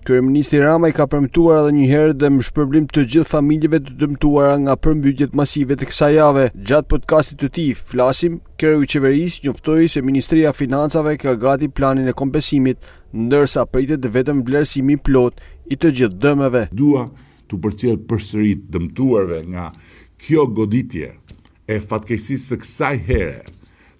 Kryeministri Rama i ka premtuar edhe një herë dëmshpërblim të gjithë familjeve të dëmtuara nga përmbytjet masive të kësaj jave. Gjatë podcastit të tij, Flasim, kreu i qeverisë njoftoi se Ministria e Financave ka gati planin e kompensimit, ndërsa pritet vetëm vlerësimi plot i të gjithë dëmeve. Dua të përcjell përsëri të dëmtuarve nga kjo goditje e fatkeqësisë së kësaj here,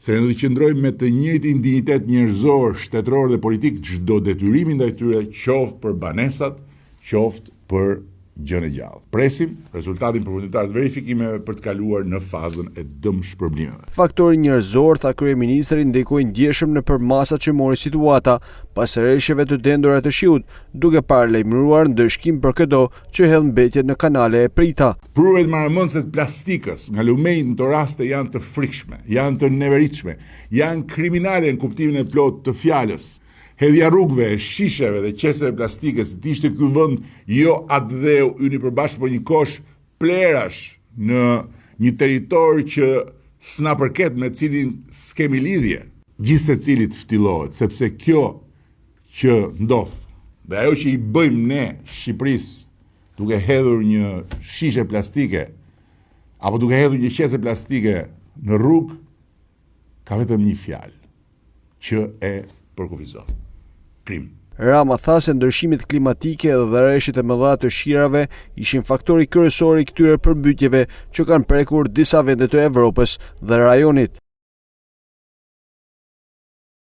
se ne do të qëndrojmë me të njëjtin dinjitet njerëzor, shtetëror dhe politik çdo detyrimi ndaj tyre, qoftë për banesat, qoftë për gjën e gjallë. Presim rezultatin përfunditar të verifikimeve për të kaluar në fazën e dëmshpërblimeve. Faktori njerëzor, tha kryeministri, ndikoi ndjeshëm nëpër masat që mori situata pas rreshjeve të dendura të shiut, duke paralajmëruar ndëshkim për këto që hedh mbetjet në kanale e prita. Prurjet marrëmendëse të plastikës nga lumej në këto raste janë të frikshme, janë të neveritshme, janë kriminale në kuptimin e plot të fjalës. Hedhja rrugëve, shisheve dhe qeseve plastikës të ishte ky vend jo atë dheu yni përbashkë, por një kosh plerash në një territor që s'na përket, me cilin s'kemi lidhje. Gjithë secilit ftillohet, sepse kjo që ndodh dhe ajo që i bëjmë ne Shqipërisë duke hedhur një shishe plastike apo duke hedhur një qese plastike në rrugë, ka vetëm një fjalë që e përkufizon: krim. Rama tha se ndryshimet klimatike dhe rreshtet e mëdha të shirave ishin faktori kryesor i këtyre përmbytjeve që kanë prekur disa vende të Evropës dhe rajonit.